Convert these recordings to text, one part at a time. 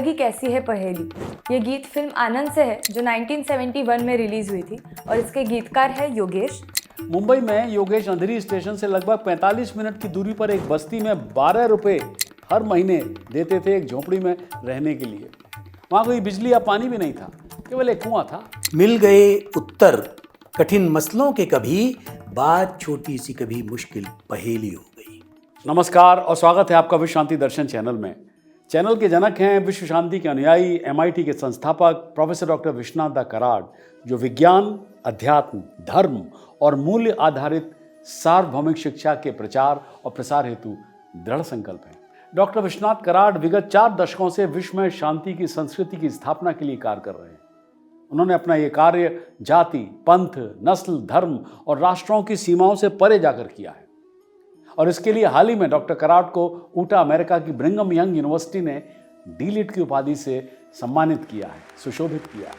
जिंदगी कैसी है पहेली। ये गीत फिल्म आनंद से है जो 1971 में रिलीज हुई थी और इसके गीतकार है योगेश। मुंबई में योगेश अंधेरी स्टेशन से लगभग 45 मिनट की दूरी पर एक बस्ती में 12 रुपए हर महीने देते थे एक झोपड़ी में रहने के लिए। वहाँ कोई बिजली या पानी भी नहीं था, केवल एक कुआं था। मिल गए उत्तर कठिन मसलों के, कभी बात छोटी सी कभी मुश्किल पहेली हो गई। नमस्कार और स्वागत है आपका विश्व शांति दर्शन चैनल में। चैनल के जनक हैं विश्व शांति के अनुयायी MIT के संस्थापक प्रोफेसर डॉक्टर विश्वनाथ दा कराड, जो विज्ञान, अध्यात्म, धर्म और मूल्य आधारित सार्वभौमिक शिक्षा के प्रचार और प्रसार हेतु दृढ़ संकल्प हैं। डॉक्टर विश्वनाथ कराड विगत 4 दशकों से विश्व में शांति की संस्कृति की स्थापना के लिए कार्य कर रहे हैं। उन्होंने अपना ये कार्य जाति, पंथ, नस्ल, धर्म और राष्ट्रों की सीमाओं से परे जाकर किया है और इसके लिए हाल ही में डॉक्टर कराड को ऊटा अमेरिका की ब्रिंघम यंग यूनिवर्सिटी ने D.Litt की उपाधि से सम्मानित किया है, सुशोभित किया है।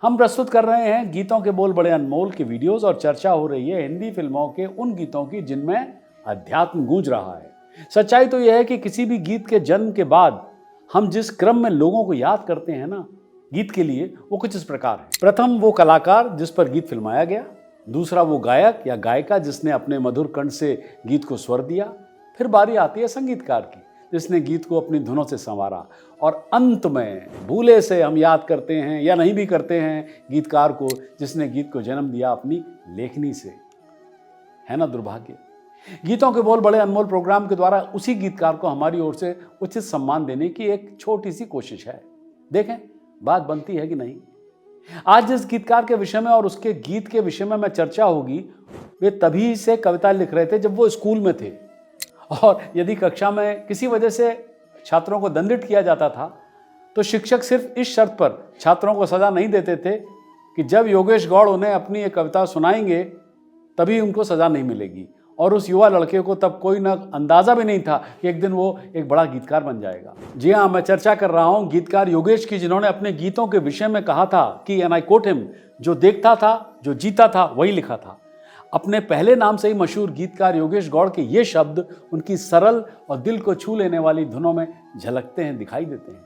हम प्रस्तुत कर रहे हैं गीतों के बोल बड़े अनमोल के वीडियोस और चर्चा हो रही है हिंदी फिल्मों के उन गीतों की जिनमें अध्यात्म गूंज रहा है। सच्चाई तो यह है कि किसी भी गीत के जन्म के बाद हम जिस क्रम में लोगों को याद करते हैं ना गीत के लिए, वो कुछ इस प्रकार है। प्रथम वो कलाकार जिस पर गीत फिल्माया गया, दूसरा वो गायक या गायिका जिसने अपने मधुर कंठ से गीत को स्वर दिया, फिर बारी आती है संगीतकार की जिसने गीत को अपनी धुनों से संवारा, और अंत में भूले से हम याद करते हैं या नहीं भी करते हैं गीतकार को जिसने गीत को जन्म दिया अपनी लेखनी से। है ना दुर्भाग्य। गीतों के बोल बड़े अनमोल प्रोग्राम के द्वारा उसी गीतकार को हमारी ओर से उचित सम्मान देने की एक छोटी सी कोशिश है। देखें बात बनती है कि नहीं। आज जिस गीतकार के विषय में और उसके गीत के विषय में मैं चर्चा होगी, वे तभी से कविता लिख रहे थे जब वो स्कूल में थे, और यदि कक्षा में किसी वजह से छात्रों को दंडित किया जाता था तो शिक्षक सिर्फ इस शर्त पर छात्रों को सजा नहीं देते थे कि जब योगेश गौड़ उन्हें अपनी एक कविता सुनाएंगे तभी उनको सजा नहीं मिलेगी। और उस युवा लड़के को तब कोई ना अंदाजा भी नहीं था कि एक दिन वो एक बड़ा गीतकार बन जाएगा। जी हाँ, मैं चर्चा कर रहा हूँ गीतकार योगेश की, जिन्होंने अपने गीतों के विषय में कहा था कि एंड आई कोट हिम, जो देखता था, जो जीता था, वही लिखा था। अपने पहले नाम से ही मशहूर गीतकार योगेश गौड़ के ये शब्द उनकी सरल और दिल को छू लेने वाली धुनों में झलकते हैं, दिखाई देते हैं।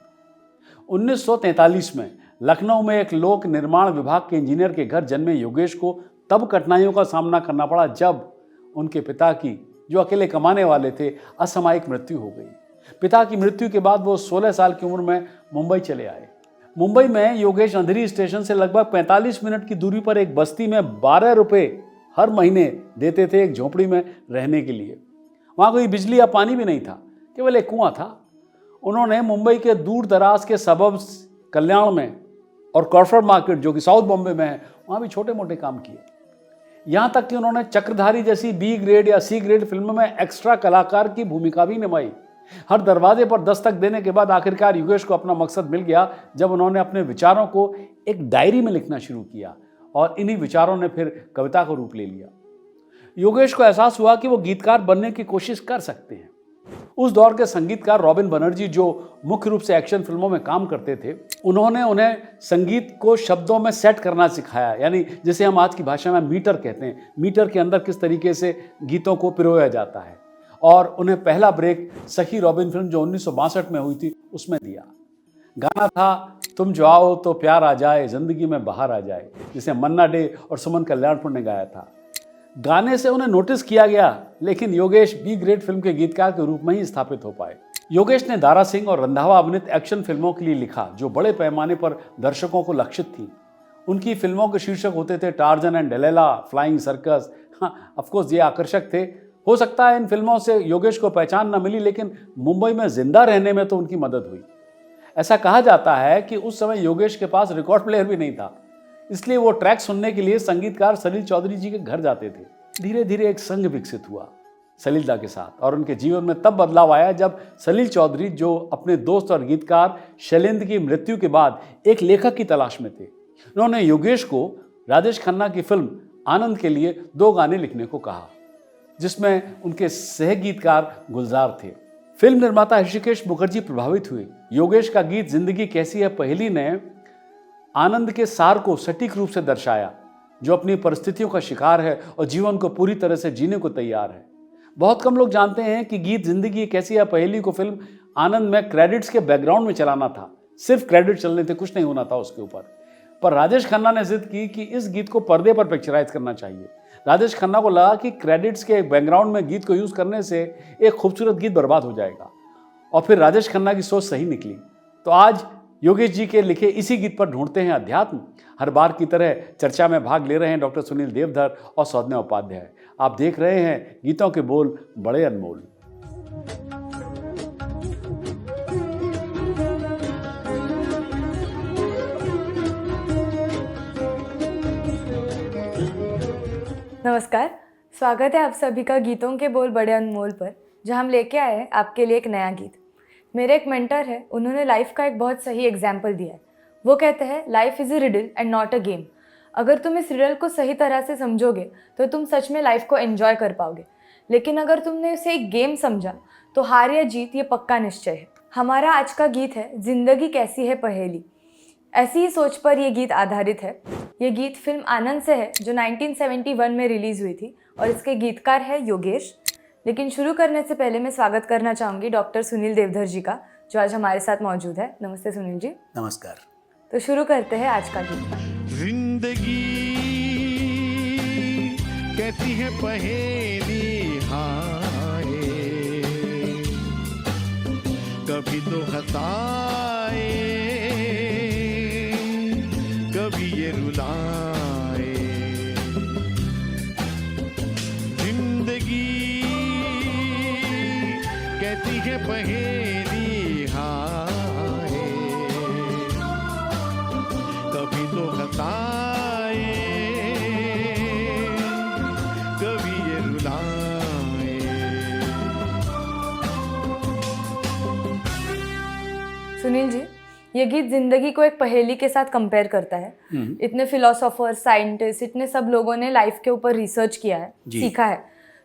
1943 में लखनऊ में एक लोक निर्माण विभाग के इंजीनियर के घर जन्मे योगेश को तब कठिनाइयों का सामना करना पड़ा जब उनके पिता की, जो अकेले कमाने वाले थे, असामयिक मृत्यु हो गई। पिता की मृत्यु के बाद वो 16 साल की उम्र में मुंबई चले आए। मुंबई में योगेश अंधेरी स्टेशन से लगभग 45 मिनट की दूरी पर एक बस्ती में 12 रुपए हर महीने देते थे एक झोपड़ी में रहने के लिए। वहाँ कोई बिजली या पानी भी नहीं था, केवल एक कुआं था। उन्होंने मुंबई के दूर दराज के सबब्स कल्याण में और कॉर्पोरेट मार्केट, जो कि साउथ बॉम्बे में है, वहाँ भी छोटे मोटे काम किए। यहाँ तक कि उन्होंने चक्रधारी जैसी B ग्रेड या C ग्रेड फिल्म में एक्स्ट्रा कलाकार की भूमिका भी निभाई। हर दरवाजे पर दस्तक देने के बाद आखिरकार योगेश को अपना मकसद मिल गया जब उन्होंने अपने विचारों को एक डायरी में लिखना शुरू किया और इन्हीं विचारों ने फिर कविता को रूप ले लिया। योगेश को एहसास हुआ कि वो गीतकार बनने की कोशिश कर सकते हैं। उस दौर के संगीतकार रॉबिन बनर्जी, जो मुख्य रूप से एक्शन फिल्मों में काम करते थे, उन्होंने उन्हें संगीत को शब्दों में सेट करना सिखाया, यानी जिसे हम आज की भाषा में मीटर कहते हैं। मीटर के अंदर किस तरीके से गीतों को पिरोया जाता है। और उन्हें पहला ब्रेक सखी रॉबिन फिल्म जो 1962 में हुई थी उसमें दिया। गाना था तुम जो आओ तो प्यार आ जाए, जिंदगी में बाहर आ जाए, जिसे मन्ना डे और सुमन कल्याणपुर ने गाया था। गाने से उन्हें नोटिस किया गया, लेकिन योगेश B ग्रेड फिल्म के गीतकार के रूप में ही स्थापित हो पाए। योगेश ने दारा सिंह और रंधावा अभिनीत एक्शन फिल्मों के लिए लिखा जो बड़े पैमाने पर दर्शकों को लक्षित थी। उनकी फिल्मों के शीर्षक होते थे टार्जन एंड डेलेला, फ्लाइंग सर्कस। हाँ, ऑफकोर्स ये आकर्षक थे। हो सकता है इन फिल्मों से योगेश को पहचान न मिली, लेकिन मुंबई में जिंदा रहने में तो उनकी मदद हुई। ऐसा कहा जाता है कि उस समय योगेश के पास रिकॉर्ड प्लेयर भी नहीं था, इसलिए वो ट्रैक सुनने के लिए संगीतकार सलील चौधरी जी के घर जाते थे। धीरे धीरे एक संग विकसित हुआ सलील दा के साथ, और उनके जीवन में तब बदलाव आया जब सलील चौधरी, जो अपने दोस्त और गीतकार शैलेंद्र की मृत्यु के बाद एक लेखक की तलाश में थे, उन्होंने योगेश को राजेश खन्ना की फिल्म आनंद के लिए 2 गाने लिखने को कहा, जिसमें उनके सह गीतकार गुलजार थे। फिल्म निर्माता ऋषिकेश मुखर्जी प्रभावित हुए। योगेश का गीत जिंदगी कैसी है पहेली ने आनंद के सार को सटीक रूप से दर्शाया, जो अपनी परिस्थितियों का शिकार है और जीवन को पूरी तरह से जीने को तैयार है। बहुत कम लोग जानते हैं कि गीत जिंदगी एक ऐसी है पहेली को फिल्म आनंद में क्रेडिट्स के बैकग्राउंड में चलाना था। सिर्फ क्रेडिट चलने थे, कुछ नहीं होना था उसके ऊपर। पर राजेश खन्ना ने जिद की कि इस गीत को पर्दे पर पिक्चराइज करना चाहिए। राजेश खन्ना को लगा कि क्रेडिट्स के बैकग्राउंड में गीत को यूज करने से एक खूबसूरत गीत बर्बाद हो जाएगा, और फिर राजेश खन्ना की सोच सही निकली। तो आज योगेश जी के लिखे इसी गीत पर ढूंढते हैं अध्यात्म। हर बार की तरह चर्चा में भाग ले रहे हैं डॉक्टर सुनील देवधर और सौजन्या उपाध्याय। आप देख रहे हैं गीतों के बोल बड़े अनमोल। नमस्कार, स्वागत है आप सभी का गीतों के बोल बड़े अनमोल पर, जहां हम लेके आए हैं आपके लिए एक नया गीत। मेरे एक मेंटर है, उन्होंने लाइफ का एक बहुत सही एग्जाम्पल दिया है। वो कहते हैं life is a riddle and not a game. अगर तुम इस रिडल को सही तरह से समझोगे तो तुम सच में लाइफ को एंजॉय कर पाओगे, लेकिन अगर तुमने उसे एक गेम समझा तो हार या जीत ये पक्का निश्चय है। हमारा आज का गीत है जिंदगी कैसी है पहेली। ऐसी ही सोच पर यह गीत आधारित है। ये गीत फिल्म आनंद से है जो 1971 में रिलीज़ हुई थी और इसके गीतकार है योगेश। लेकिन शुरू करने से पहले मैं स्वागत करना चाहूँगी डॉक्टर सुनील देवधर जी का, जो आज हमारे साथ मौजूद है। नमस्ते सुनील जी। नमस्कार। तो शुरू करते हैं आज का गीत। जिंदगी कैसी है पहेली हाय, कभी तो हंसाए कभी ये रुलाए। जिंदगी कैसी है पहेली हाय, कभी तो हंसाए कभी ये रुलाए। सुनील जी, ये गीत जिंदगी को एक पहेली के साथ कंपेयर करता है। इतने फिलोसोफर, साइंटिस्ट, इतने सब लोगों ने लाइफ के ऊपर रिसर्च किया है, सीखा है।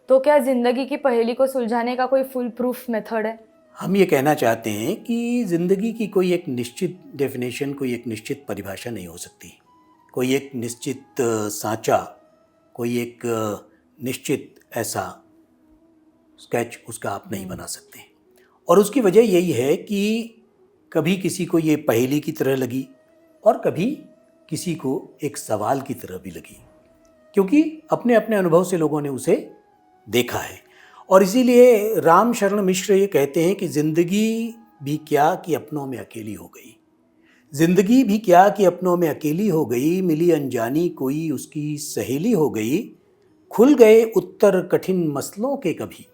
तो क्या जिंदगी की पहेली को सुलझाने का कोई फुल प्रूफ मेथड है? हम ये कहना चाहते हैं कि ज़िंदगी की कोई एक निश्चित डेफिनेशन, कोई एक निश्चित परिभाषा नहीं हो सकती। कोई एक निश्चित सांचा, कोई एक निश्चित ऐसा स्केच उसका आप नहीं बना सकते। और उसकी वजह यही है कि कभी किसी को ये पहेली की तरह लगी और कभी किसी को एक सवाल की तरह भी लगी, क्योंकि अपने अपने अनुभव से लोगों ने उसे देखा है। और इसीलिए राम शरण मिश्र ये कहते हैं कि ज़िंदगी भी क्या कि अपनों में अकेली हो गई। ज़िंदगी भी क्या कि अपनों में अकेली हो गई, मिली अनजानी कोई उसकी सहेली हो गई। खुल गए उत्तर कठिन मसलों के, कभी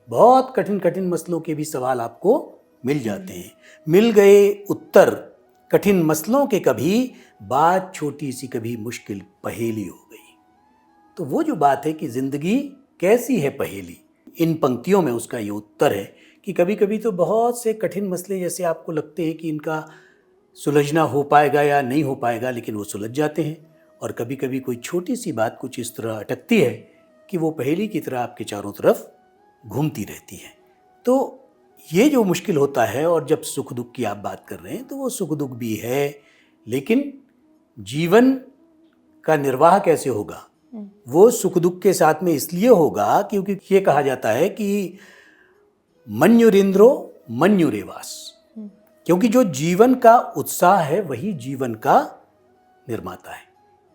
बहुत कठिन कठिन मसलों के भी सवाल आपको मिल जाते हैं। मिल गए उत्तर कठिन मसलों के, कभी बात छोटी सी कभी मुश्किल पहेली हो गई। तो वो जो बात है कि ज़िंदगी कैसी है पहेली, इन पंक्तियों में उसका ये उत्तर है कि कभी कभी तो बहुत से कठिन मसले जैसे आपको लगते हैं कि इनका सुलझना हो पाएगा या नहीं हो पाएगा, लेकिन वो सुलझ जाते हैं। और कभी कभी कोई छोटी सी बात कुछ इस तरह अटकती है कि वो पहेली की तरह आपके चारों तरफ घूमती रहती है। तो ये जो मुश्किल होता है, और जब सुख दुख की आप बात कर रहे हैं तो वो सुख दुख भी है, लेकिन जीवन का निर्वाह कैसे होगा वो सुख दुख के साथ में इसलिए होगा क्योंकि ये कहा जाता है कि मन्युरिंद्रो मन्युरेवास, क्योंकि जो जीवन का उत्साह है वही जीवन का निर्माता है।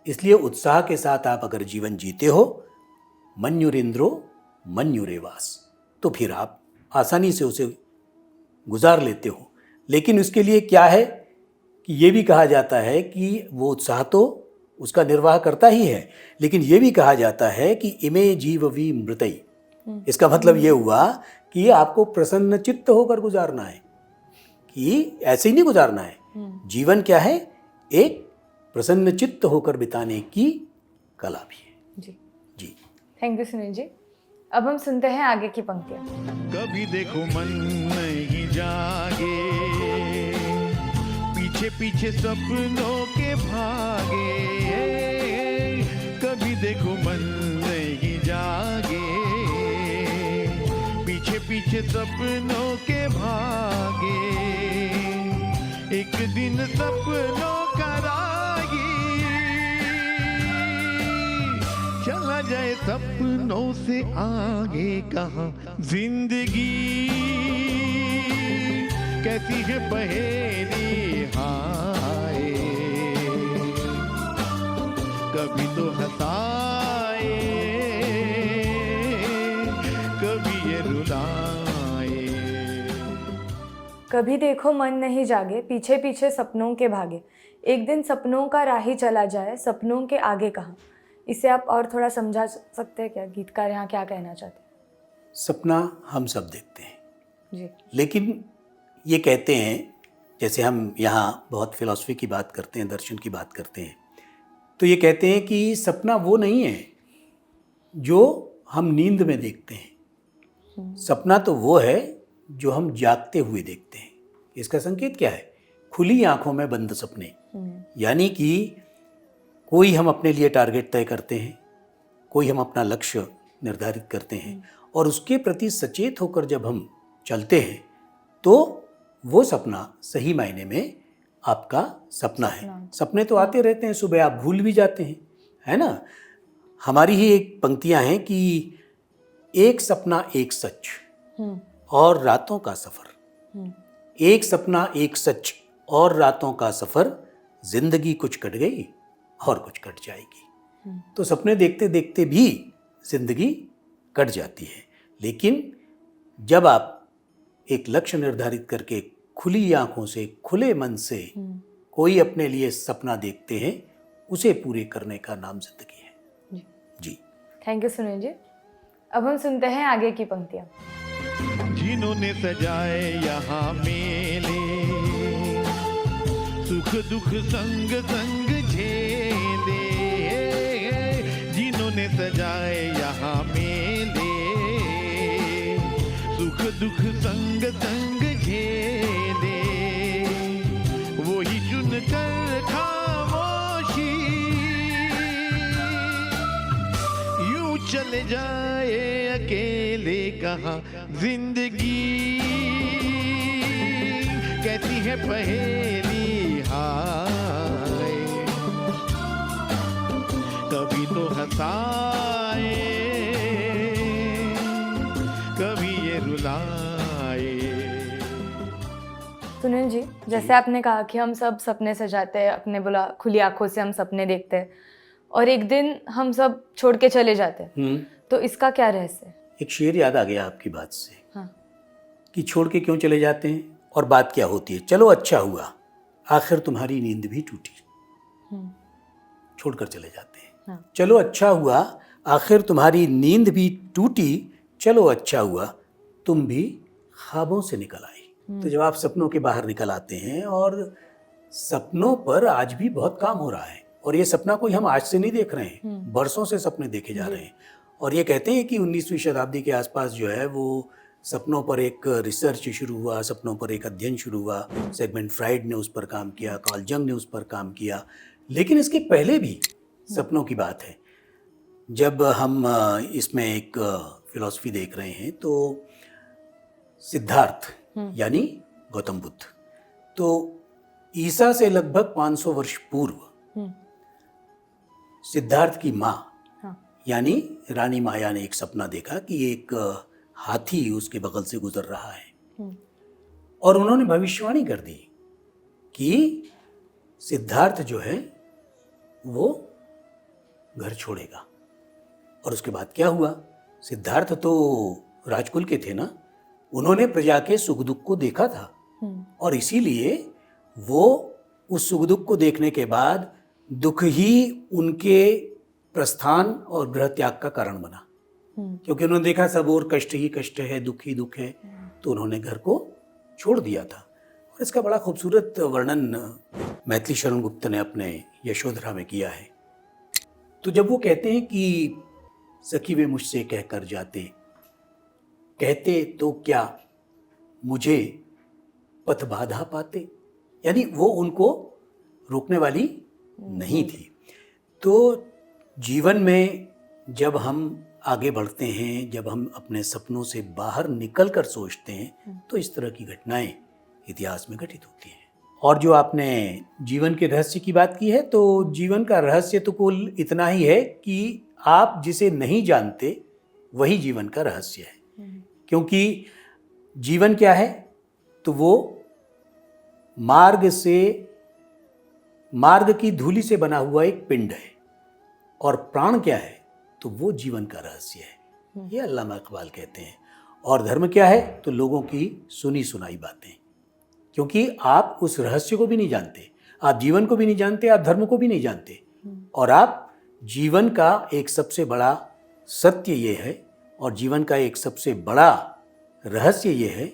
इसलिए उत्साह के साथ आप अगर जीवन जीते हो, मन्युरिंद्रो मन्युरेवास, तो फिर आप आसानी से उसे गुजार लेते हो। लेकिन उसके लिए क्या है कि ये भी कहा जाता है कि वो उत्साह तो उसका निर्वाह करता ही है, लेकिन ये भी कहा जाता है कि इमे जीववी मृतई। इसका मतलब ये हुआ कि आपको प्रसन्न चित्त होकर गुजारना है, कि ऐसे ही नहीं गुजारना है। जीवन क्या है? एक प्रसन्न चित्त होकर बिताने की कला भी है। जी जी, थैंक यू सुनील जी। अब हम सुनते हैं आगे की पंक्तियाँ। कभी देखो मन नहीं जागे, पीछे पीछे सपनों के भागे। कभी देखो मन नहीं जागे, पीछे पीछे सपनों के भागे। एक दिन सपनों का रागी जाए सपनों से आगे कहाँ। जिंदगी कैसी है पहेली हाय, कभी तो हंसाए कभी ये रुलाए। कभी देखो मन नहीं जागे, पीछे पीछे सपनों के भागे, एक दिन सपनों का राही चला जाए, सपनों के आगे कहाँ। इसे आप और थोड़ा समझा सकते हैं क्या, गीतकार यहाँ क्या कहना चाहते हैं? सपना हम सब देखते हैं जी। लेकिन ये कहते हैं, जैसे हम यहाँ बहुत फिलॉसफी की बात करते हैं, दर्शन की बात करते हैं, तो ये कहते हैं कि सपना वो नहीं है जो हम नींद में देखते हैं। सपना तो वो है जो हम जागते हुए देखते हैं। इसका संकेत क्या है? खुली आंखों में बंद सपने। यानी कि कोई हम अपने लिए टारगेट तय करते हैं, कोई हम अपना लक्ष्य निर्धारित करते हैं और उसके प्रति सचेत होकर जब हम चलते हैं तो वो सपना सही मायने में आपका सपना है। सपने तो आते रहते हैं, सुबह आप भूल भी जाते हैं, है ना। हमारी ही एक पंक्तियां हैं कि एक सपना एक सच और रातों का सफर, एक सपना एक सच और रातों का सफर, जिंदगी कुछ कट गई और कुछ कट जाएगी। तो सपने देखते देखते भी जिंदगी कट जाती है, लेकिन जब आप एक लक्ष्य निर्धारित करके खुली आंखों से, खुले मन से कोई अपने लिए सपना देखते हैं, उसे पूरे करने का नाम जिंदगी है। जी। Thank you Sunil ji. अब हम सुनते हैं आगे की पंक्तियाँ। जिन्होंने सजाए यहाँ मेले, सुख दुख संग संग झेले, जिन्होंने सजाए यहाँ मेले, सुख दुख संग संग झेले, वही चुन कर खामोशी यूं चले जाए अकेले कहाँ। जिंदगी कैसी है पहेली हाय, कभी तो हंसाए कभी ये रुलाए। सुनील जी, जैसे आपने कहा कि हम सब सपने सजाते हैं, अपने बोला खुली आंखों से हम सपने देखते हैं और एक दिन हम सब छोड़ के चले जाते हैं, तो इसका क्या रहस्य है? एक शेर याद आ गया आपकी बात से। हाँ। कि छोड़ के क्यों चले जाते हैं और बात क्या होती है। चलो अच्छा हुआ आखिर तुम्हारी नींद भी टूटी, छोड़कर चले जाते हैं। हाँ। चलो अच्छा हुआ आखिर तुम्हारी नींद भी टूटी, चलो अच्छा हुआ तुम भी ख्वाबों से निकल आई। तो जब आप सपनों के बाहर निकल आते हैं, और सपनों पर आज भी बहुत काम हो रहा है, और ये सपना कोई हम आज से नहीं देख रहे हैं, बरसों से सपने देखे जा रहे हैं। और ये कहते हैं कि 19वीं शताब्दी के आसपास जो है वो सपनों पर एक रिसर्च शुरू हुआ, सपनों पर एक अध्ययन शुरू हुआ। सिगमंड फ्राइड ने उस पर काम किया, कार्ल जंग ने उस पर काम किया। लेकिन इसके पहले भी सपनों की बात है। जब हम इसमें एक फिलॉसफी देख रहे हैं तो सिद्धार्थ यानी गौतम बुद्ध, तो ईसा से लगभग 500 वर्ष पूर्व सिद्धार्थ की माँ यानी रानी माया ने एक सपना देखा कि एक हाथी उसके बगल से गुजर रहा है, और उन्होंने भविष्यवाणी कर दी कि सिद्धार्थ जो है वो घर छोड़ेगा। और उसके बाद क्या हुआ? सिद्धार्थ तो राजकुल के थे ना, उन्होंने प्रजा के सुख दुख को देखा था, और इसीलिए वो उस सुख दुख को देखने के बाद दुख ही उनके प्रस्थान और गृह त्याग का कारण बना, क्योंकि उन्होंने देखा सब और कष्ट ही कष्ट है, दुख ही दुख है, तो उन्होंने घर को छोड़ दिया था। और इसका बड़ा खूबसूरत वर्णन मैथिली शरण गुप्त ने अपने यशोधरा में किया है। तो जब वो कहते हैं कि सखी वे मुझसे कहकर जाते, कहते तो क्या मुझे पथ बाधा पाते, यानी वो उनको रोकने वाली नहीं थी। तो जीवन में जब हम आगे बढ़ते हैं, जब हम अपने सपनों से बाहर निकल कर सोचते हैं, तो इस तरह की घटनाएं इतिहास में घटित होती हैं। और जो आपने जीवन के रहस्य की बात की है, तो जीवन का रहस्य तो कुल इतना ही है कि आप जिसे नहीं जानते वही जीवन का रहस्य है। क्योंकि जीवन क्या है, तो वो मार्ग की धूलि से बना हुआ एक पिंड है, और प्राण क्या है, तो वो जीवन का रहस्य है। ये अल्लामा इकबाल कहते हैं। और धर्म क्या है, तो लोगों की सुनी सुनाई बातें। क्योंकि आप उस रहस्य को भी नहीं जानते, आप जीवन को भी नहीं जानते, आप धर्म को भी नहीं जानते, और आप जीवन का एक सबसे बड़ा सत्य ये है, और जीवन का एक सबसे बड़ा रहस्य ये है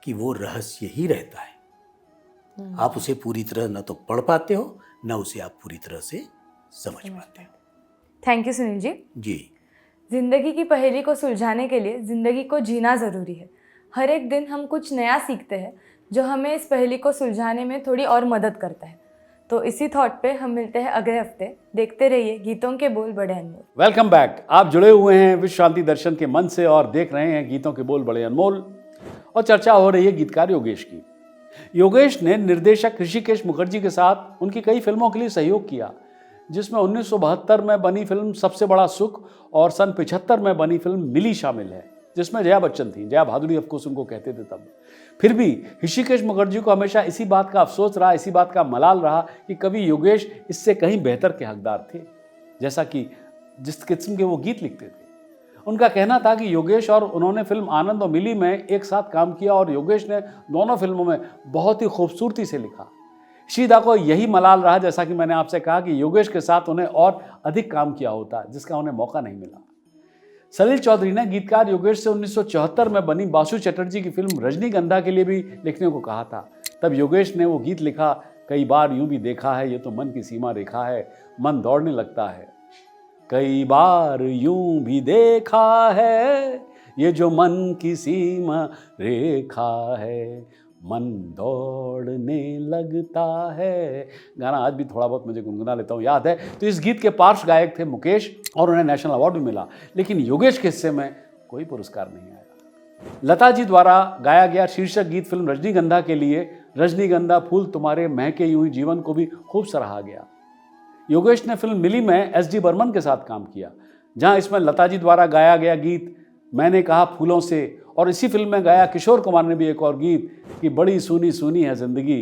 कि वो रहस्य ही रहता है। आप उसे पूरी तरह न तो पढ़ पाते हो, न उसे आप पूरी तरह से समझ पाते हो। Thank you Sunil ji. जी, जिंदगी की पहेली को सुलझाने के लिए जिंदगी को जीना ज़रूरी है। हर एक दिन हम कुछ नया सीखते हैं जो हमें इस पहेली को सुलझाने में थोड़ी और मदद करता है। तो इसी थॉट पे हम मिलते हैं अगले हफ्ते। देखते रहिए गीतों के बोल बड़े अनमोल। Welcome back. आप जुड़े हुए हैं विश्व शांति दर्शन के मंच से और देख रहे हैं गीतों के बोल बड़े अनमोल, और चर्चा हो रही है गीतकार योगेश की। योगेश ने निर्देशक ऋषिकेश मुखर्जी के साथ उनकी कई फिल्मों के लिए सहयोग किया, जिसमें 1972 में बनी फिल्म सबसे बड़ा सुख और सन 75 में बनी फिल्म मिली शामिल है, जिसमें जया बच्चन थी। जया भादुरी ऑफकोर्स उनको कहते थे तब। फिर भी ऋषिकेश मुखर्जी को हमेशा इसी बात का अफसोस रहा, इसी बात का मलाल रहा कि कभी योगेश इससे कहीं बेहतर के हकदार थे, जैसा कि जिस किस्म के वो गीत लिखते थे। उनका कहना था कि योगेश और उन्होंने फिल्म आनंद और मिली में एक साथ काम किया, और योगेश ने दोनों फिल्मों में बहुत ही खूबसूरती से लिखा। शीदा को यही मलाल रहा, जैसा कि मैंने आपसे कहा, कि योगेश के साथ उन्हें और अधिक काम किया होता, जिसका उन्हें मौका नहीं मिला। सलील चौधरी ने गीतकार योगेश से 1974 में बनी बासु चटर्जी की फिल्म रजनीगंधा के लिए भी लिखने को कहा था। तब योगेश ने वो गीत लिखा, कई बार यूं भी देखा है, ये तो मन की सीमा रेखा है, मन दौड़ने लगता है। कई बार यूं भी देखा है, ये जो मन की सीमा रेखा है, मन दौड़ने लगता है। गाना आज भी थोड़ा बहुत मुझे गुनगुना लेता हूँ, याद है। तो इस गीत के पार्श्व गायक थे मुकेश, और उन्हें नेशनल अवार्ड भी मिला, लेकिन योगेश के हिस्से में कोई पुरस्कार नहीं आया। लता जी द्वारा गाया गया शीर्षक गीत फिल्म रजनीगंधा के लिए रजनीगंधा फूल तुम्हारे महके यूं ही जीवन को भी खूब सराहा गया। योगेश ने फिल्म मिली में एस डी बर्मन के साथ काम किया, जहां इसमें लता जी द्वारा गाया गया गीत मैंने कहा फूलों से, और इसी फिल्म में गाया किशोर कुमार ने भी एक और गीत कि बड़ी सूनी सूनी है जिंदगी।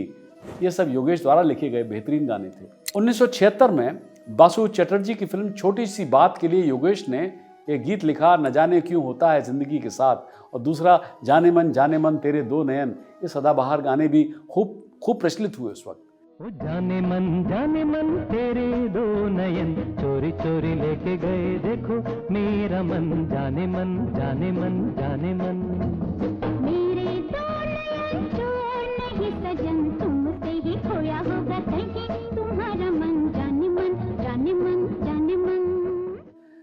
ये सब योगेश द्वारा लिखे गए बेहतरीन गाने थे। 1976 में बासु चटर्जी की फिल्म छोटी सी बात के लिए योगेश ने एक गीत लिखा, न जाने क्यों होता है जिंदगी के साथ, और दूसरा जाने मन तेरे दो नयन। ये सदाबहार गाने भी खूब प्रचलित हुए उस वक्त। जाने मन तेरे दो नयन, चोरी चोरी लेके गए देखो मेरा मन। जाने मन मेरे दो नयन चोर नहीं सजन, तुमसे ही खोया होगा कहीं तुम्हारा मन। जाने मन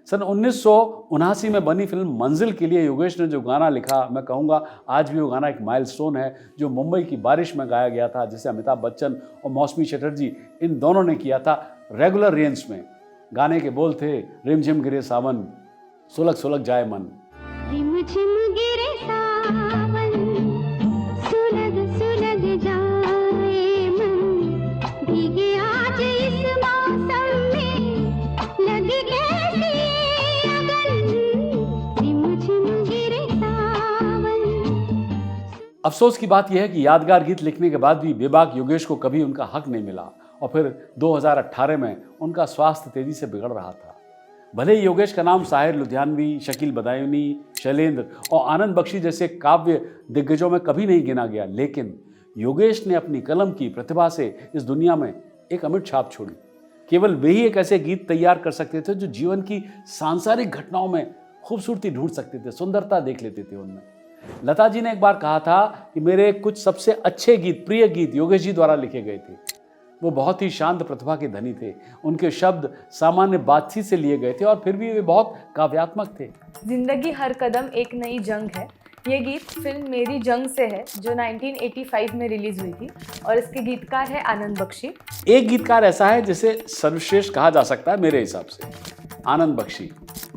सन 1979 में बनी फिल्म मंजिल के लिए योगेश ने जो गाना लिखा, मैं कहूँगा आज भी वो गाना एक माइलस्टोन है, जो मुंबई की बारिश में गाया गया था, जिसे अमिताभ बच्चन और मौसमी चटर्जी इन दोनों ने किया था रेगुलर रेंज में। गाने के बोल थे, रिमझिम गिरे सावन, सुलग सुलग जाए मन। रिमझिम गिरे सावन, सुलग सुलग जाए मन, भीगे आज इस मौसम में, लगी कैसी अगन, रिमझिम गिरे सावन। अफसोस की बात यह है कि यादगार गीत लिखने के बाद भी बेबाक योगेश को कभी उनका हक नहीं मिला, और फिर 2018 में उनका स्वास्थ्य तेजी से बिगड़ रहा था। भले ही योगेश का नाम साहिर लुधियानवी, शकील बदायूनी, शैलेंद्र और आनंद बख्शी जैसे काव्य दिग्गजों में कभी नहीं गिना गया, लेकिन योगेश ने अपनी कलम की प्रतिभा से इस दुनिया में एक अमिट छाप छोड़ी। केवल वे ही एक ऐसे गीत तैयार कर सकते थे जो जीवन की सांसारिक घटनाओं में खूबसूरती ढूंढ सकते थे, सुंदरता देख लेते थे उनमें। लता जी ने एक बार कहा था कि मेरे कुछ सबसे अच्छे गीत, प्रिय गीत योगेश जी द्वारा लिखे गए थे। वो बहुत ही शांत प्रतिभा के धनी थे, उनके शब्द सामान्य बातचीत से लिए गए थे, और फिर भी वे बहुत काव्यात्मक थे। जिंदगी हर कदम एक नई जंग है, ये गीत फिल्म मेरी जंग से है, जो 1985 में रिलीज हुई थी, और इसके गीतकार है आनंद बख्शी। एक गीतकार ऐसा है जिसे सर्वश्रेष्ठ कहा जा सकता है मेरे हिसाब से, आनंद बख्शी।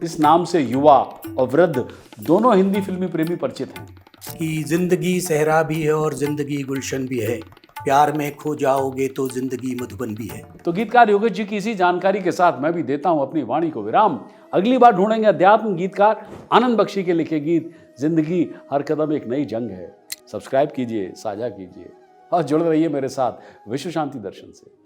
इस नाम से युवा और वृद्ध दोनों हिंदी फिल्मी प्रेमी परिचित हैं। कि जिंदगी सहरा भी है और जिंदगी गुलशन भी है, प्यार में खो जाओगे तो जिंदगी मधुबन भी है। तो गीतकार योगेश जी की इसी जानकारी के साथ मैं भी देता हूं अपनी वाणी को विराम। अगली बार ढूंढेंगे अध्यात्म गीतकार आनंद बख्शी के लिखे गीत जिंदगी हर कदम एक नई जंग है। सब्सक्राइब कीजिए, साझा कीजिए और जुड़े रहिए मेरे साथ विश्व शांति दर्शन से।